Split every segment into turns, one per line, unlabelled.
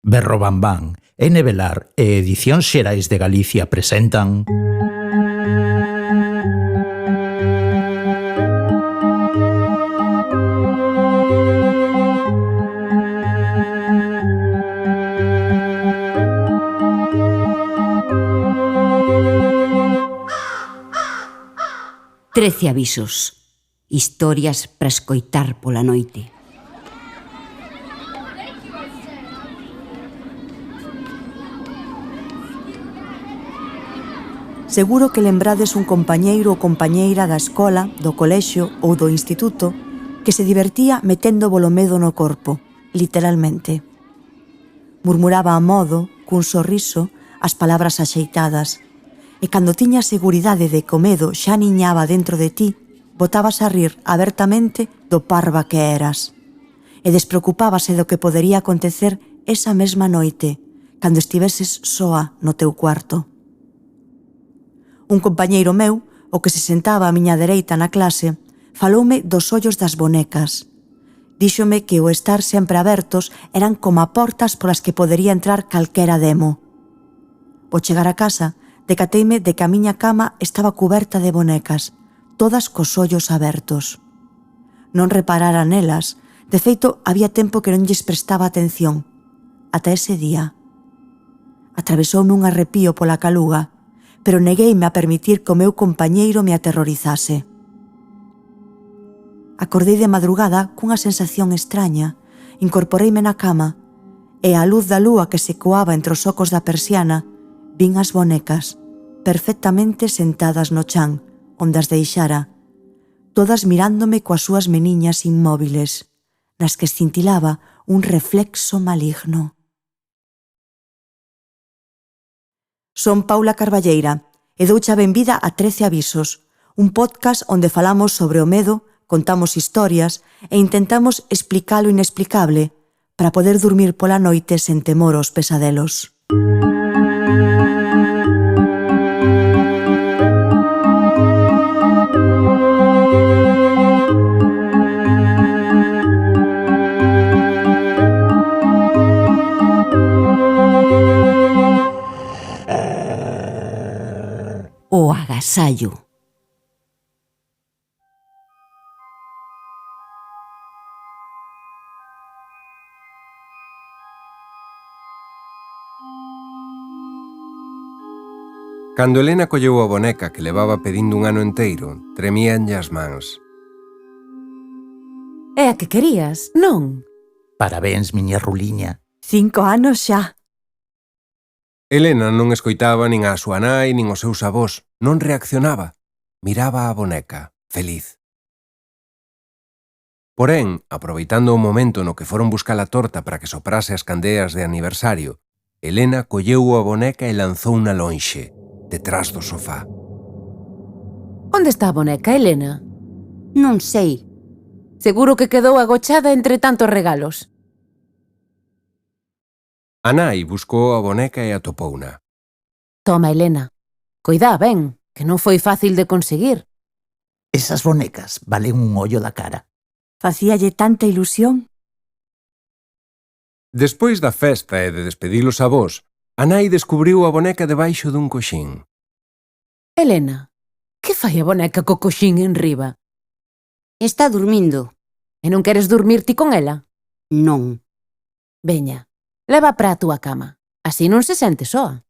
Berro Bambán, Velar e Edicións Xerais de Galicia presentan...
Trece avisos. Historias para escoitar pola noite.
Seguro que lembrades un compañeiro ou compañeira da escola, do colexio ou do instituto que se divertía metendo bolomedo no corpo, literalmente. Murmuraba a modo, cun sorriso, as palabras axeitadas, e cando tiñas seguridade de que o medo xa niñaba dentro de ti, botabas a rir abertamente do parva que eras. E despreocupábase do que podería acontecer esa mesma noite, cando estiveses soa no teu cuarto. Un compañeiro meu, o que se sentaba á miña dereita na clase, faloume dos ollos das bonecas. Díxome que o estar sempre abertos eran como portas polas que podería entrar calquera demo. Ao chegar a casa, decateime de que a miña cama estaba cuberta de bonecas, todas cos ollos abertos. Non reparara nelas, de feito había tempo que non lles prestaba atención, ata ese día. Atravesoume un arrepío pola caluga, pero negueime a permitir que o meu compañeiro me aterrorizase. Acordei de madrugada cunha sensación extraña, incorporeime na cama, e á luz da lúa que se coaba entre os ocos da persiana, vin as bonecas, perfectamente sentadas no chan, onde as deixara, todas mirándome coas súas meniñas inmóviles, nas que escintilaba un reflexo maligno. Son Paula Carballeira e douche a benvida a 13 avisos, un podcast onde falamos sobre o medo, contamos historias e intentamos explicar o inexplicable para poder dormir pola noite sen temor aos pesadelos.
O agasallo.
Cando Elena colleu a boneca que levaba pedindo un ano enteiro, tremíanlle as mans.
É a que querías, non?
Parabéns, miña ruliña.
5 anos xa.
Elena non escoitaba nin a súa nai nin os seus avós, non reaccionaba. Miraba a boneca, feliz. Porén, aproveitando o momento no que foron buscar a torta para que soprase as candeas de aniversario, Elena colleu a boneca e lanzouna lonxe, detrás do sofá.
Onde está a boneca, Elena?
Non sei.
Seguro que quedou agochada entre tantos regalos.
A nai buscou a boneca e atopouna.
Toma, Elena. Coidá ben, que non foi fácil de conseguir.
Esas bonecas valen un ollo da cara.
Facíalle tanta ilusión.
Despois da festa e de despedir os avós, a nai descubriu a boneca debaixo dun coxín.
Elena, que fai a boneca co coxín enriba?
Está dormindo.
E non queres dormir ti con ela?
Non.
Veña, leva para a túa cama. Así non se sente soa.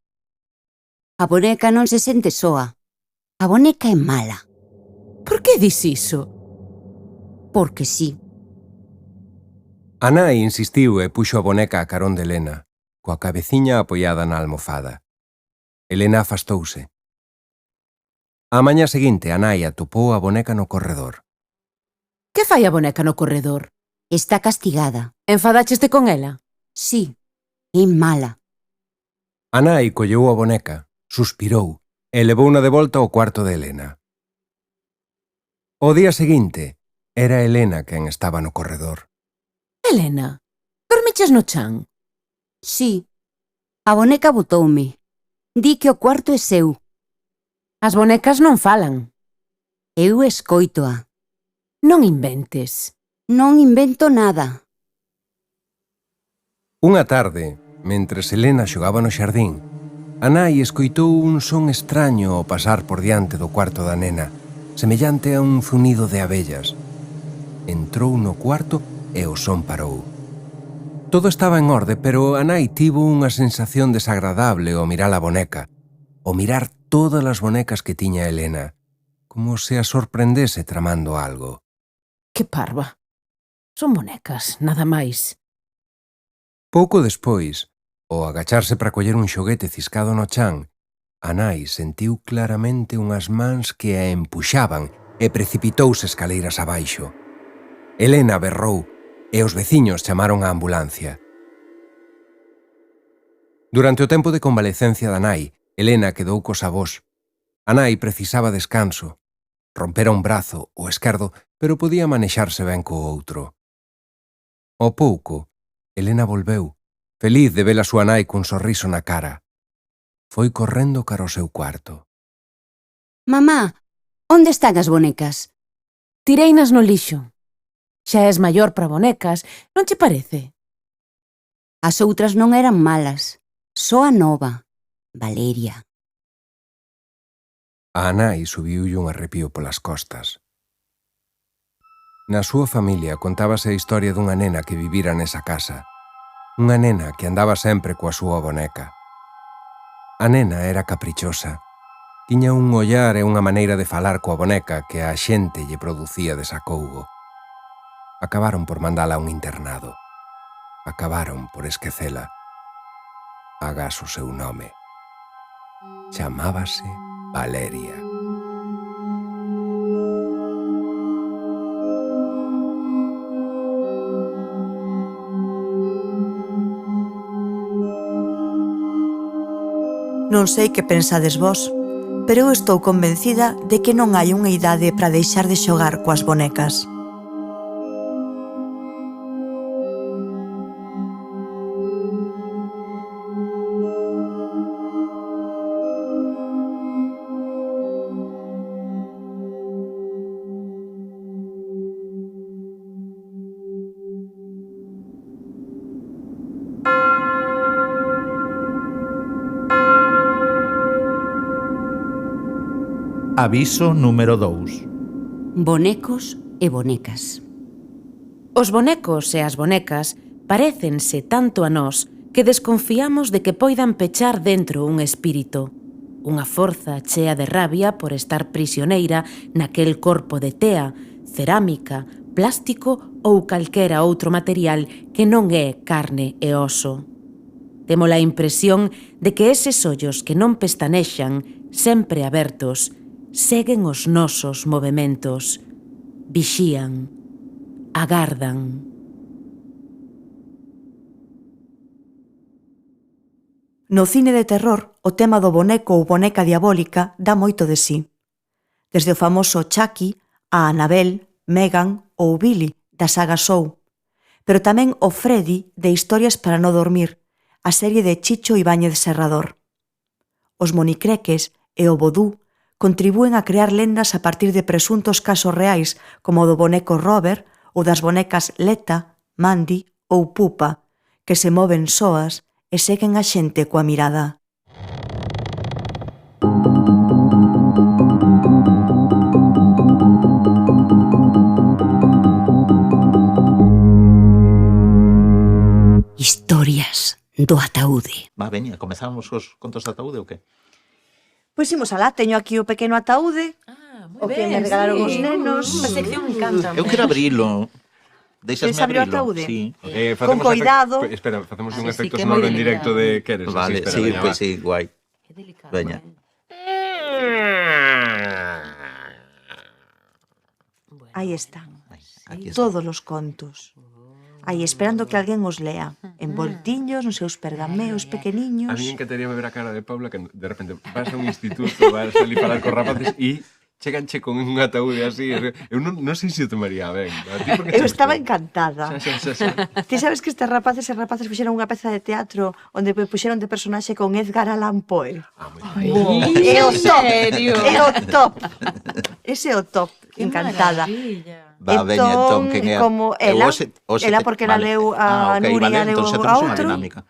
A boneca non se sente soa. A boneca é mala.
Por que dis iso?
Porque sí.
A nai insistiu e puxo a boneca a carón de Elena, coa cabeciña apoiada na almofada. Elena afastouse. A mañá seguinte, a nai atopou a boneca no corredor.
Que fai a boneca no corredor?
Está castigada.
Enfadaxeste con ela?
Sí, é mala.
A nai colleu a boneca, suspirou e levouna de volta ao cuarto de Elena. O día seguinte, era Elena quen estaba no corredor.
Elena, dormiches no chan?
Sí. A boneca botoume. Di que o cuarto é seu.
As bonecas non falan.
Eu escoitoa.
Non inventes.
Non invento nada.
Unha tarde, Mentres Elena xogaba no xardín, a nai escoitou un son extraño ao pasar por diante do cuarto da nena, semellante a un zunido de abellas. Entrou no cuarto e o son parou. Todo estaba en orde, pero a nai tivo unha sensación desagradable ao mirar a boneca, ao mirar todas as bonecas que tiña Elena, como se a sorprendese tramando algo.
Que parva. Son bonecas, nada máis.
Pouco despois, ao agacharse para coller un xoguete ciscado no chan, a nai sentiu claramente unhas mans que a empuxaban e precipitouse escaleiras abaixo. Elena berrou e os veciños chamaron a ambulancia. Durante o tempo de convalecencia da nai, Elena quedou cos avós. A nai precisaba descanso. Rompera un brazo, o esquerdo, pero podía manexarse ben co outro. Ao pouco, Elena volveu, feliz de ver a súa nai cun sorriso na cara. Foi correndo cara ao seu cuarto.
Mamá, onde están as bonecas?
Tireinas no lixo. Xa és maior para bonecas, non che parece?
As outras non eran malas, só a nova, Valeria.
A nai subiulle un arrepío polas costas. Na súa familia contábase a historia dunha nena que vivira nesa casa. Unha nena que andaba sempre coa súa boneca. A nena era caprichosa. Tiña un ollar e unha maneira de falar coa boneca que a xente lle producía desacougo. Acabaron por mandala a un internado. Acabaron por esquecela. Agás o seu nome. Chamábase Valeria.
Non sei que pensades vós, pero eu estou convencida de que non hai unha idade para deixar de xogar coas bonecas.
Aviso número 2.
Bonecos e bonecas.
Os bonecos e as bonecas parécense tanto a nós que desconfiamos de que poidan pechar dentro un espírito, unha forza chea de rabia por estar prisioneira naquel corpo de tea, cerámica, plástico ou calquera outro material que non é carne e oso. Temos a impresión de que eses ollos que non pestanexan, sempre abertos, seguen os nosos movementos, vixían, agardan.
No cine de terror, o tema do boneco ou boneca diabólica dá moito de sí. Desde o famoso Chucky a Annabelle, Megan ou Billy, da saga Saw, pero tamén o Freddy de Historias para no dormir, a serie de Chicho Ibáñez Serrador. Os monicreques e o vodú contribúen a crear lendas a partir de presuntos casos reais como o do boneco Robert ou das bonecas Leta, Mandy ou Pupa, que se moven soas e seguen a xente coa mirada.
Historias do ataúde.
Va, veña, comezamos os contos de ataúde ou que?
Pois imos alá, teño aquí o pequeno ataúde, o que me regalaron os nenos.
A sección encanta.
Eu quero abrilo. Deixasme
Queres abrir o
abrilo?
ataúde?
Sí.
Con coidado.
Espera, facemos un
sí,
efecto
que é
sonoro
moi
en directo de queres.
Vale,
espera,
sí,
veña,
pois
va.
sí, guai.
Que delicado.
Veña.
Aí están,
Aquí está.
todos os contos. Aí esperando que alguén os lea, envoltiños nos seus pergameos
A
pequeniños.
mí encantaría ver a cara de Paula que de repente vas a un instituto, vas a salir falar con rapaces e cheganche con un ataúde así. Eu non sei se o tomaría ben. A ti por que
Eu
che
estaba
gustou?
encantada.
Xa.
Ti sabes que estes rapaces e rapaces fixeron unha peza de teatro onde puxeron de personaxe con Edgar Allan Poe. É o top. É o top. Ese é o top. Encantada.
Va, veña, entón, quen é?
Como
Eu
ela,
hoxe
ela porque ela
vale.
leu a
ok,
Nuria,
vale,
leu
entón xa
a
temos unha
outro.
dinámica.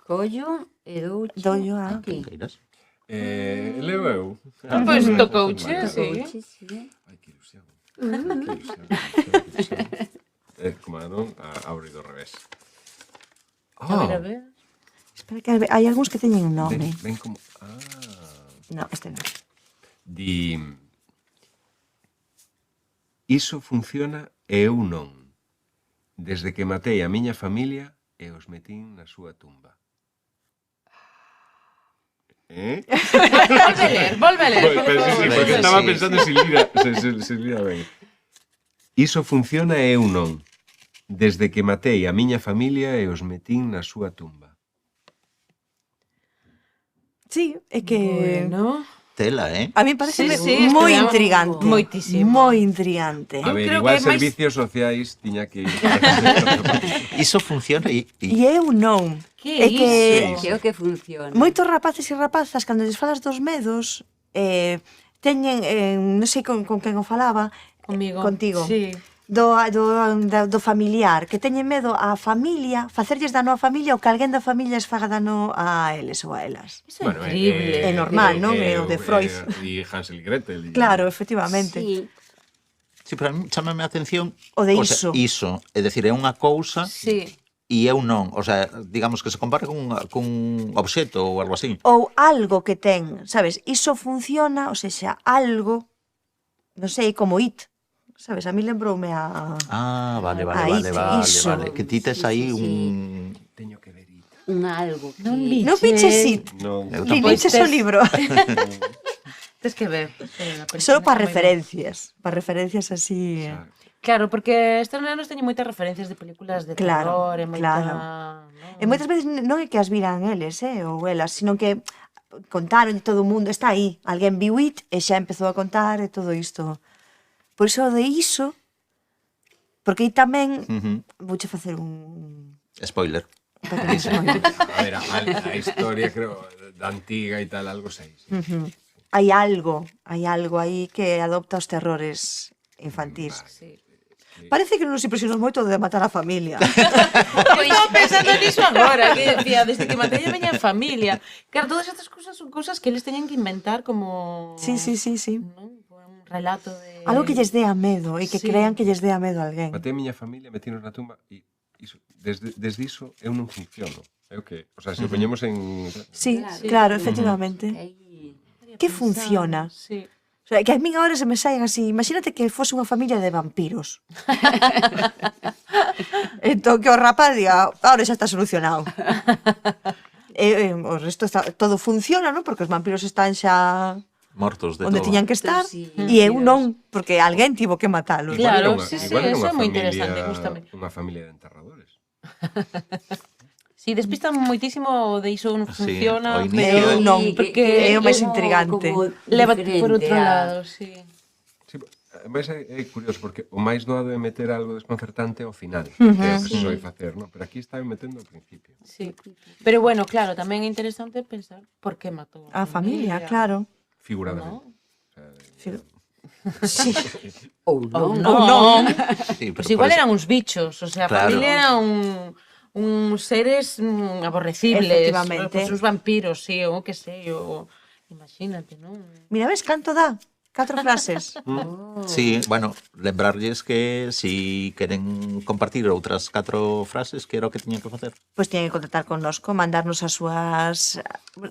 Collo e doucho
Doulle a-
aquí.
Queiras.
Leo eu.
Pois tocouche, sí.
Douche, sí.
Ai, que ilusión. Que ilusión. Como non, abre do revés.
A ver.
Espera que hai algúns que teñen un nome.
Ven como...
No, este non.
Di... Iso funciona e eu non. Desde que matei a miña familia e os metín na súa tumba.
Volve a ler, por
Pero sí,
favor.
porque
Sí.
estaba pensando en Silvia ben. Iso funciona e eu non. Desde que matei a miña familia e os metín na súa tumba.
Sí, é que...
Bueno,
Tela,
A mí parece
Sí, sí,
moi
este é un-
intrigante.
moitísimo.
Moi intrigante.
A ver,
creo
igual
que é máis-
servicios sociais tiña que ir.
Iso funciona
E
e
eu non.
que
É que
iso?
Que é o que funciona.
moitos rapaces e rapazas, cando lles falas dos medos, teñen, non sei con quen o falaba,
Comigo.
contigo,
Sí.
do familiar, que teñen medo á familia, facerlles dano á familia ou que alguén da familia les faga dano a eles ou a elas.
Iso é increíble.
É normal, non? É o de Freud.
E Hansel y Gretel.
Claro, efectivamente.
Sí.
Sí, pero a mí chámame a atención
O de
sea,
iso.
iso, é dicir, é unha cousa
Sí.
e eu non, o sea, digamos que se compara cun obxeto ou algo así.
Ou algo que ten, sabes? Iso funciona, ou seja, algo, non sei, como It. Sabes, a mí lembroume a...
Ah, vale,
Aí,
vale.
iso.
Que ti tes aí
Sí, sí,
un...
Teño que ver it.
Un algo.
Non
que-
vi.
Non piches It,
Non.
Eu
ni
tampouco.
liches o libro.
Tes que ver.
Solo para referencias. Para referencias así...
Claro, porque estes nenos teñen moitas referencias de películas de
Claro,
terror e moita...
claro.
non?
E moitas veces non é que as viran eles, ou elas, sino que contaron todo o mundo, está aí. Alguén viu It e xa empezou a contar e todo isto. Por iso de iso, porque aí tamén vouche facer un...
Spoiler.
A ver, a historia, creo, da antiga e tal, algo sei. Sí.
Hai algo aí que adopta os terrores infantís.
Sí.
Parece que non nos impresionou moito de matar a familia.
Estaba pensando niso agora, que decía, desde que matei a miña familia. Claro, todas estas cousas son cousas que eles teñen que inventar como...
Sí.
Non? Un relato de...
Algo que lles dé a medo e que
Sí.
crean que lles dé a medo a alguén.
Matei a miña familia, metinos na tumba e iso, desde iso eu non funciono. É o que, o sea, se o poñemos en...
Sí,
Claro.
claro, efectivamente.
Aí-
Que funciona?
Sí.
O sea, que a min agora se me saen así, imagínate que fose unha familia de vampiros. Entón que o rapaz diga, ahora xa está solucionado. O resto está, todo funciona, non? Porque os vampiros están xa
Mortos de
onde
todo.
tiñan que estar
Sí.
e eu non, porque alguén tivo que matalos.
Claro,
Igual era
sí,
igual era
eso
unha
é moi
familia-
interesante, gústame.
Unha familia de enterradores.
Sí, despistan moitísimo o de iso non
Sí,
funciona,
ao
pero
inicio-
non,
porque
é o máis
como-
intrigante.
como
leva por
diferente
outro
a-
lado, sí.
Sí, mas é curioso, porque o máis doado é meter algo desconcertante ao final, que é o que se soe facer, non? Pero aquí está metendo ao principio.
Sí. Pero bueno, claro, tamén é interesante pensar por que matou
A familia, claro.
Figuradamente.
Sí.
Ou
Ou
non.
non.
Sí,
Pois
pero
igual
por eso-
eran uns bichos, o sea, a
Claro.
familia era uns seres aborrecibles.
Efectivamente.
Pois uns vampiros, sí, ou que sei, ou... Imagínate, non?
Mira, ves, canto dá? 4 frases.
Sí, bueno, lembrarlles que si queren compartir outras 4 frases, que era o que tiñan que facer.
Pois tienen que contactar connosco, mandarnos as súas...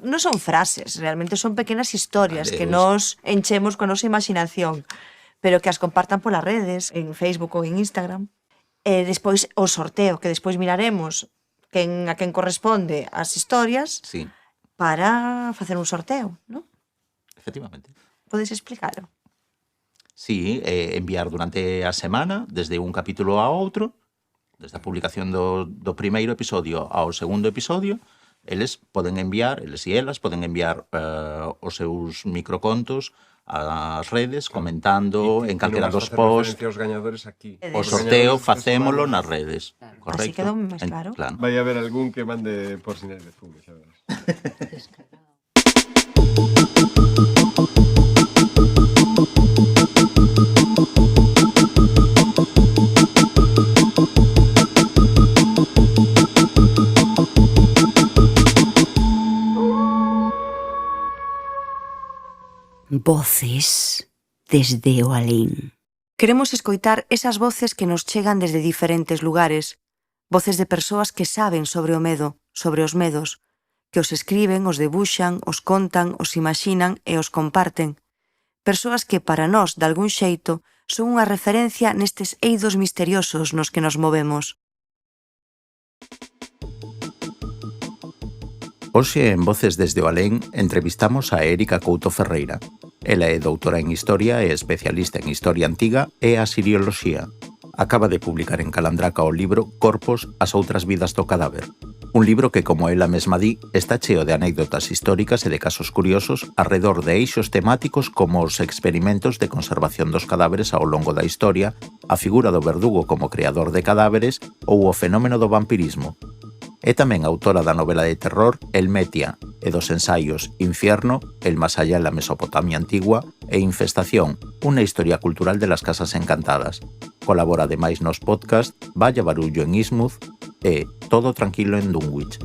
Non son frases, realmente son pequenas historias
Vale,
que nos enchemos con a nosa imaginación, pero que as compartan polas redes, en Facebook ou en Instagram. E despois o sorteo, que despois miraremos a quen corresponde as historias
Sí,
para facer un sorteo, non?
efectivamente.
Podes explicarlo?
Sí, enviar durante a semana, desde un capítulo a outro, desde a publicación do primeiro episodio ao segundo episodio, eles poden enviar, eles e elas poden enviar os seus microcontos ás redes, comentando en calquera dos posts.
Os gañadores aquí.
O sorteo facémolo nas redes. Correcto?
Así quedou máis claro.
Claro.
Vai haber algún que mande por sinais de fume, xa verás.
Voces desde o alén.
Queremos escoitar esas voces que nos chegan desde diferentes lugares, voces de persoas que saben sobre o medo, sobre os medos, que os escriben, os debuxan, os contan, os imaxinan e os comparten. Persoas que para nós, de algún xeito, son unha referencia nestes eidos misteriosos nos que nos movemos.
Hoxe en Voces desde o Alén entrevistamos a Érica Couto Ferreira. Ela é doutora en Historia e especialista en Historia Antiga e Asirioloxía. Acaba de publicar en Calandraca o libro Corpos, as outras vidas do cadáver. Un libro que, como ela mesma di, está cheo de anécdotas históricas e de casos curiosos arredor de eixos temáticos como os experimentos de conservación dos cadáveres ao longo da historia, a figura do verdugo como creador de cadáveres ou o fenómeno do vampirismo. É tamén autora da novela de terror El Metia e dos ensaios Infierno, El más allá en la Mesopotamia antigua e Infestación, unha historia cultural de las casas encantadas. Colabora ademais nos podcast Vaya barullo en Ismuth e Todo tranquilo en Dunwich.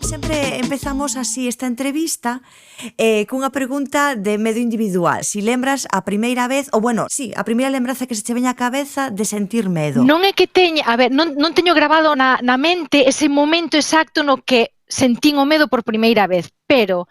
Sempre empezamos así esta entrevista cunha pregunta de medo individual. Si lembras a primeira vez, ou bueno, sí, a primeira lembranza que se che veña á cabeza de sentir medo.
Non é que teña, a ver, non teño grabado na mente ese momento exacto no que sentín o medo por primeira vez, pero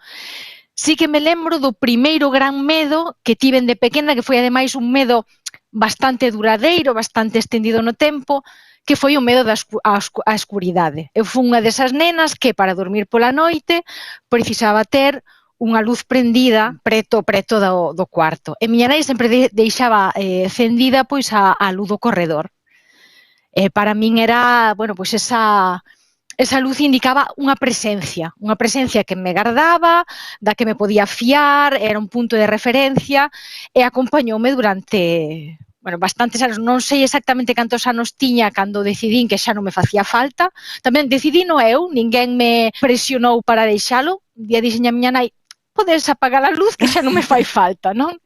sí que me lembro do primeiro gran medo que tiven de pequena, que foi ademais un medo bastante duradeiro, bastante estendido no tempo, que foi o medo á escuridade. Eu fui unha desas nenas que para dormir pola noite precisaba ter unha luz prendida preto do cuarto. E miña nai sempre deixaba encendida pois a luz do corredor. Para min era, bueno, pois esa luz indicaba unha presencia que me gardaba, da que me podía fiar, era un punto de referencia e acompañoume durante bastantes anos. Non sei exactamente cantos anos tiña cando decidín que xa non me facía falta. Tamén decidino eu, ninguén me presionou para deixalo. Un día dixen a miña nai, podes apagar a luz que xa non me fai falta, non?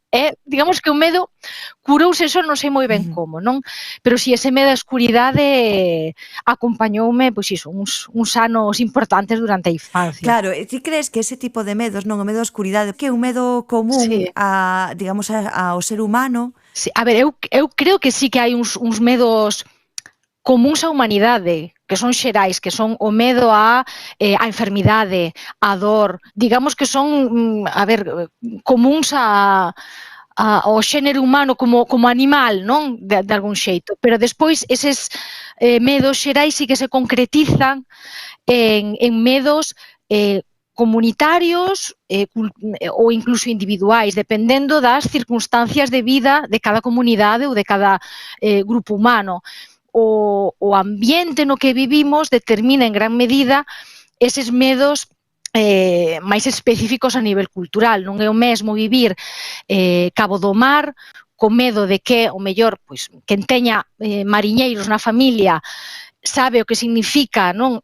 Digamos que o medo curouse, eso non sei moi ben como, non? Pero si ese medo á escuridade acompañoume, pois iso, uns anos importantes durante a infancia.
Claro, e ti crees que ese tipo de medos, non, o medo á escuridade, que é un medo común
Sí.
ao ser humano?
Sí, a ver, eu creo que sí que hai uns medos comuns á humanidade, que son xerais, que son o medo á enfermidade, á dor, digamos que son, comuns ao xénero humano como animal, non? De algún xeito, pero despois eses medos xerais sí que se concretizan en medos comunitarios ou incluso individuais, dependendo das circunstancias de vida de cada comunidade ou de cada grupo humano. O ambiente no que vivimos determina en gran medida eses medos máis específicos a nivel cultural. Non é o mesmo vivir Cabo do Mar co medo de que, o mellor, pois, quen teña mariñeiros na familia sabe o que significa, non,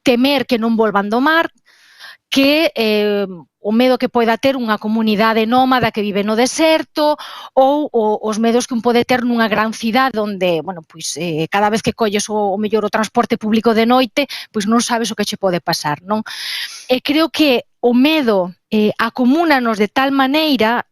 temer que non volvan do mar, que o medo que poida ter unha comunidade nómada que vive no deserto ou os medos que un pode ter nunha gran cidade onde, pois cada vez que colles o mellor o transporte público de noite, pois non sabes o que che pode pasar, non? E creo que o medo acomúnanos de tal maneira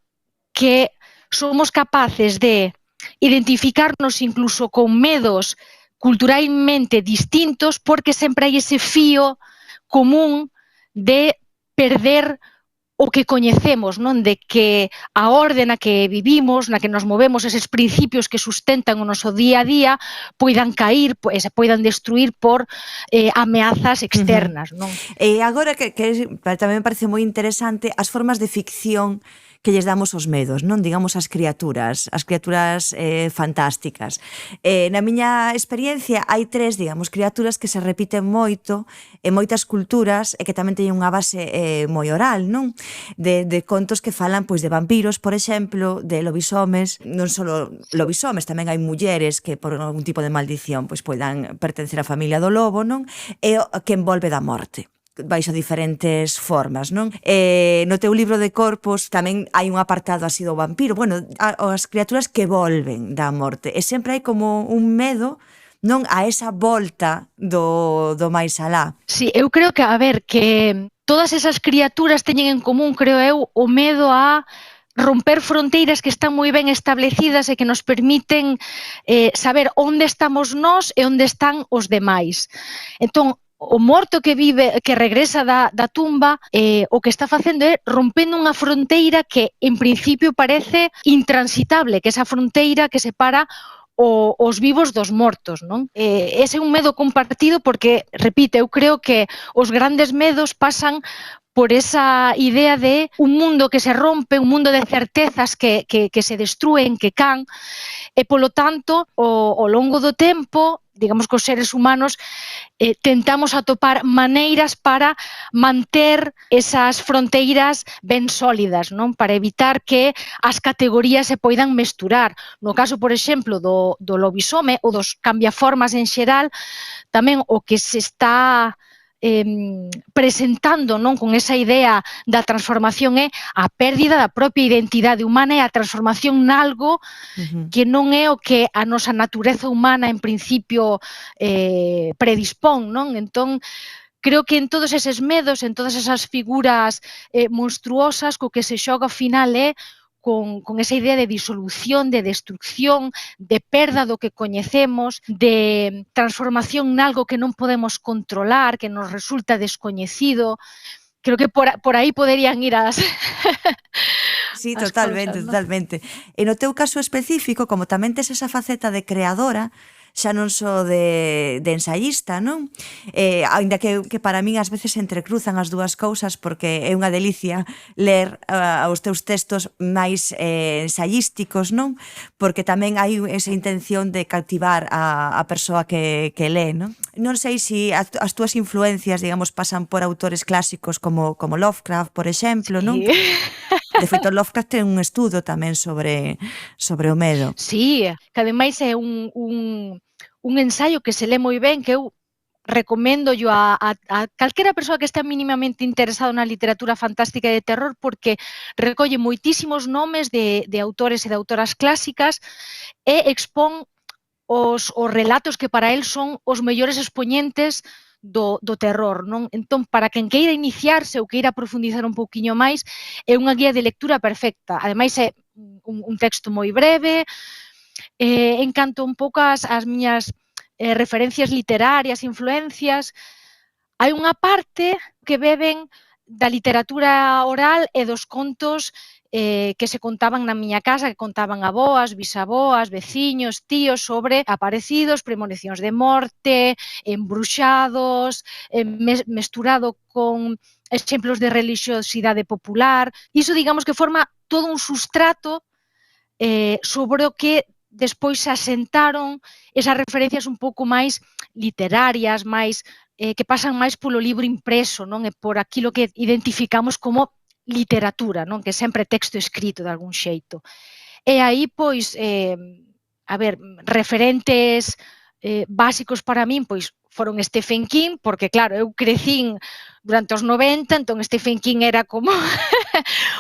que somos capaces de identificarnos incluso con medos culturalmente distintos porque sempre hai ese fío común de perder o que coñecemos, non? De que a orde na que vivimos, na que nos movemos, eses principios que sustentan o noso día a día, poidan cair, se poidan destruir por ameazas externas, non?
E agora que tamén me parece moi interesante as formas de ficción que lles damos os medos, non? Digamos as criaturas fantásticas. Na miña experiencia hai tres, digamos, criaturas que se repiten moito en moitas culturas e que tamén teñen unha base moi oral, non? De contos que falan pois de vampiros, por exemplo, de lobisomes, non só lobisomes, tamén hai mulleres que por algún tipo de maldición pois poidan pertencer á familia do lobo, non? E que envolve da morte baixo diferentes formas, non? No teu libro de Corpos tamén hai un apartado así do vampiro, as criaturas que volven da morte, e sempre hai como un medo, non, a esa volta do máis alá.
Sí, eu creo que, a ver, que todas esas criaturas teñen en común, creo eu, o medo a romper fronteiras que están moi ben establecidas e que nos permiten saber onde estamos nós e onde están os demais. Entón, o morto que vive, que regresa da tumba, o que está facendo é rompendo unha fronteira que en principio parece intransitable, que esa fronteira que separa os vivos dos mortos, non? Ese é un medo compartido porque, repito, eu creo que os grandes medos pasan por esa idea de un mundo que se rompe, un mundo de certezas que se destrúen, que can, e polo tanto, ao longo do tempo, digamos que os seres humanos tentamos atopar maneiras para manter esas fronteiras ben sólidas, non? Para evitar que as categorías se poidan mesturar. No caso, por exemplo, do lobisome ou dos cambiaformas en xeral, tamén o que se está presentando, non, con esa idea da transformación é a pérdida da propia identidade humana e a transformación nalgo que non é o que a nosa natureza humana en principio predispón, non? Entón, creo que en todos eses medos, en todas esas figuras monstruosas, co que se xoga ao final é con esa idea de disolución, de destrucción, de perda do que coñecemos, de transformación nalgo que non podemos controlar, que nos resulta descoñecido. Creo que por aí poderían ir as
Sí,
as
totalmente,
cousas, non?
totalmente. E no teu caso específico, como tamén tes esa faceta de creadora, xa non só de ensayista, non? Ainda que para min ás veces se entrecruzan as dúas cousas porque é unha delicia ler os teus textos máis ensayísticos, non? Porque tamén hai esa intención de cautivar a persoa que lee, non? Non sei se as túas influencias, digamos, pasan por autores clásicos como Lovecraft, por exemplo, non?
Sí.
De feito, Lovecraft ten un estudo tamén sobre o medo.
Sí, que ademais é un ensaio que se lé moi ben, que eu recomendo yo a calquera persoa que está mínimamente interesado na literatura fantástica e de terror porque recolle moitísimos nomes de autores e de autoras clásicas e expón os relatos que para el son os mellores expoñentes do terror, non? Entón, para quen queira iniciarse ou queira profundizar un pouquiño máis, é unha guía de lectura perfecta. Ademais, é un texto moi breve, en canto un pouco as miñas referencias literarias, influencias, hai unha parte que beben da literatura oral e dos contos que se contaban na miña casa, que contaban aboas, bisaboas, veciños, tíos sobre aparecidos, premonicións de morte, embruxados, mesturado con exemplos de relixiosidade popular. Iso, digamos, que forma todo un sustrato sobre o que despois se asentaron esas referencias un pouco máis literarias, máis que pasan máis polo libro impreso, non? E por aquilo que identificamos como literatura, non? Que sempre é texto escrito de algún xeito. E aí, pois, referentes básicos para min, pois, foron Stephen King, porque, claro, eu crecín durante os 90, entón Stephen King era como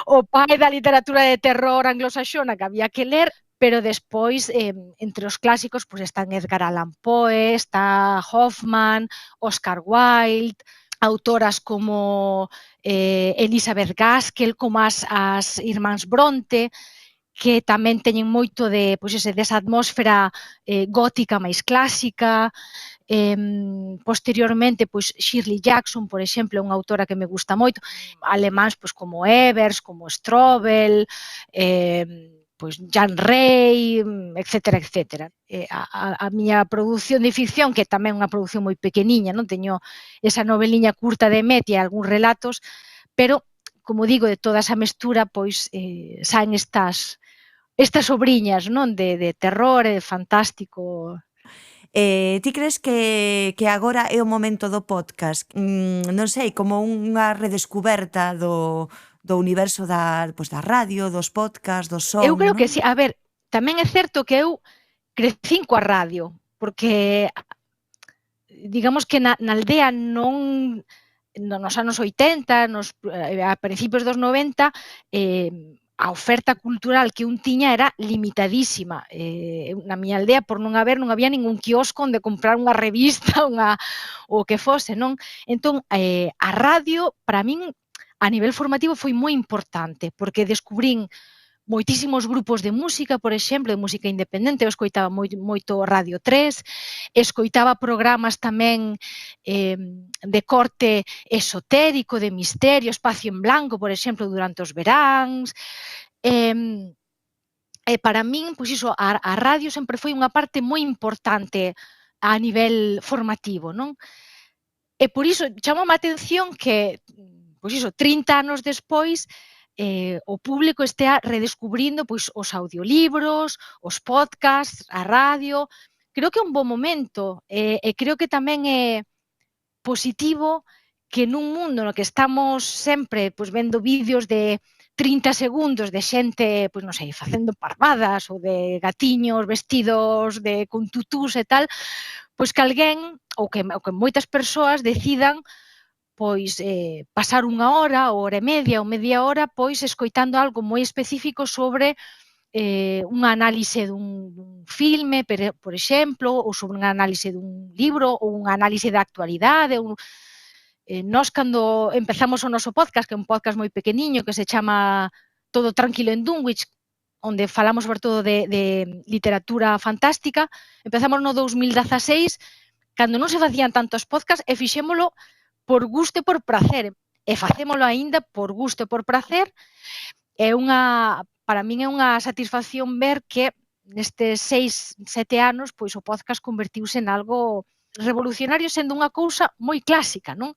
o pai da literatura de terror anglosaxona que había que ler, pero despois, entre os clásicos, pois, están Edgar Allan Poe, está Hoffman, Oscar Wilde, autoras como Elizabeth Gaskell, como as irmáns Bronte, que tamén teñen moito de, pois, desa atmósfera gótica máis clásica. Posteriormente, pois, Shirley Jackson, por exemplo, é unha autora que me gusta moito, alemáns pois, como Evers, como Strobel, pois Jan Rey, etcétera, etcétera. A miña produción de ficción, que tamén é unha produción moi pequeniña, non teño esa noveliña curta de Met e algúns relatos, pero, como digo, de toda esa mestura, pois saen estas obriñas, non, de terror e de fantástico.
Ti crees que agora é o momento do podcast? Non sei, como unha redescuberta do universo da radio, dos podcasts, do son,
Eu creo
non?
que sí. A ver, tamén é certo que eu crecín coa radio, porque digamos que na aldea non nos anos 80, a principios dos 90, a oferta cultural que un tiña era limitadísima. Na miña aldea, por non había ningún quiosco onde comprar unha revista, ou o que fose, non? Entón, a radio, para min, a nivel formativo foi moi importante, porque descubrín moitísimos grupos de música, por exemplo, de música independente, eu escoitaba moito Radio 3, escoitaba programas tamén de corte esotérico, de misterio, Espacio en Blanco, por exemplo, durante os veráns. E para min, pois iso, a radio sempre foi unha parte moi importante a nivel formativo, non? E por iso chamame a atención que, pois iso, 30 anos despois, o público estea redescubrindo pois os audiolibros, os podcasts, a radio. Creo que é un bo momento e creo que tamén é positivo que nun mundo no que estamos sempre pois vendo vídeos de 30 segundos de xente, pois non sei, facendo parvadas ou de gatiños vestidos con tutús e tal, pois que alguén ou que moitas persoas decidan pois pasar unha hora e media ou media hora pois escoitando algo moi específico sobre unha análise dun filme, por exemplo, ou sobre unha análise dun libro ou unha análise da actualidade. Nós, cando empezamos o noso podcast, que é un podcast moi pequeniño que se chama Todo tranquilo en Dunwich, onde falamos sobre todo de literatura fantástica, empezamos no 2016, cando non se facían tantos podcasts, e fixémolo por gusto e por prazer, e facémolo aínda por gusto e por prazer. Para min é unha satisfacción ver que nestes 6-7 anos pois o podcast convertiuse en algo revolucionario, sendo unha cousa moi clásica, non?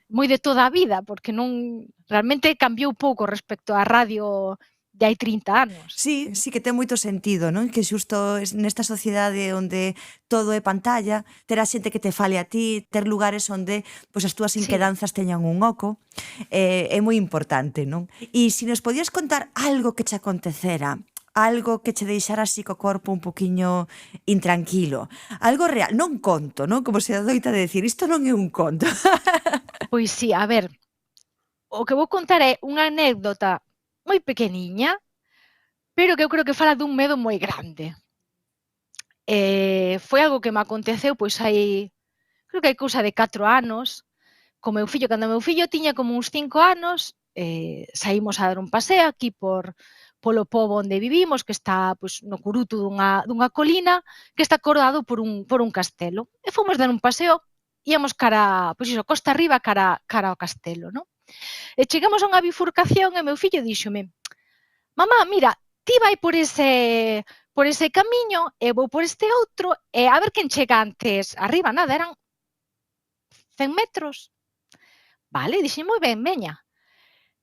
Moi de toda a vida, porque non realmente cambiou pouco respecto á radio de hai 30 anos.
Sí, sí que ten moito sentido, non? Que xusto nesta sociedade onde todo é pantalla, ter a xente que te fale a ti, ter lugares onde pois as túas inquedanzas teñan un oco, é moi importante, non? E se nos podías contar algo que che acontecera, algo que che deixara así co corpo un poquiño intranquilo, algo real, non conto, non? Como se adoita de decir, isto non é un conto.
Pois sí, a ver, o que vou contar é unha anécdota moi pequeniña, pero que eu creo que fala dun medo moi grande. Foi algo que me aconteceu, pois creo que hai cousa de 4 anos, co meu fillo, cando o meu fillo tiña como uns 5 anos, saímos a dar un paseo aquí polo pobo onde vivimos, que está pois, no curuto dunha colina, que está coroado por un castelo. E fomos dar un paseo, íamos cara, pois iso, costa arriba, cara ao castelo, non? E chegamos a unha bifurcación e meu fillo díxome: mamá, mira, ti vai por ese camiño e vou por este outro e a ver quen chega antes. Arriba, nada, eran 100 metros. Vale, dixen, moi ben, veña.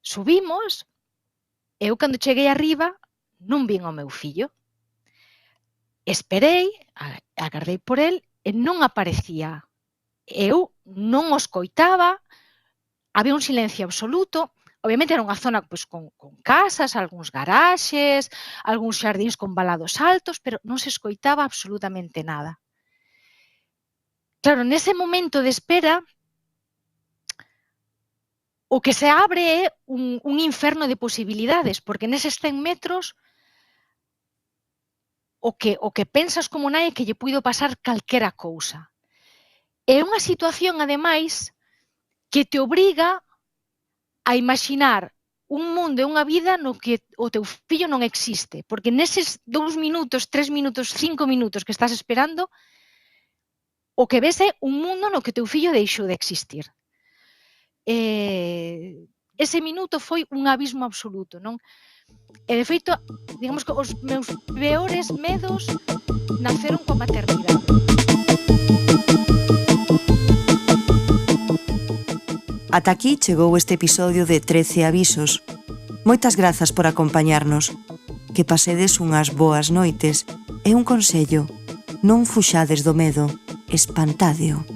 Subimos, e eu cando cheguei arriba non vin ao meu fillo. Esperei, agardei por el e non aparecía. Eu non o escoitaba, había un silencio absoluto. Obviamente era unha zona pois, con casas, algúns garaxes, algúns xardíns con valados altos, pero non se escoitaba absolutamente nada. Claro, nese momento de espera, o que se abre é un inferno de posibilidades, porque neses 100 metros o que pensas como nai é que lle puido pasar calquera cousa. É unha situación, ademais, que te obriga a imaginar un mundo e unha vida no que o teu fillo non existe, porque neses 2 minutos, 3 minutos, 5 minutos que estás esperando, o que ves é un mundo no que teu fillo deixou de existir. Ese minuto foi un abismo absoluto, non? E de feito, digamos que os meus peores medos naceron coa maternidade.
Ata aquí chegou este episodio de 13 avisos. Moitas grazas por acompañarnos. Que pasedes unhas boas noites e un consello: non fuxades do medo, espantádeo.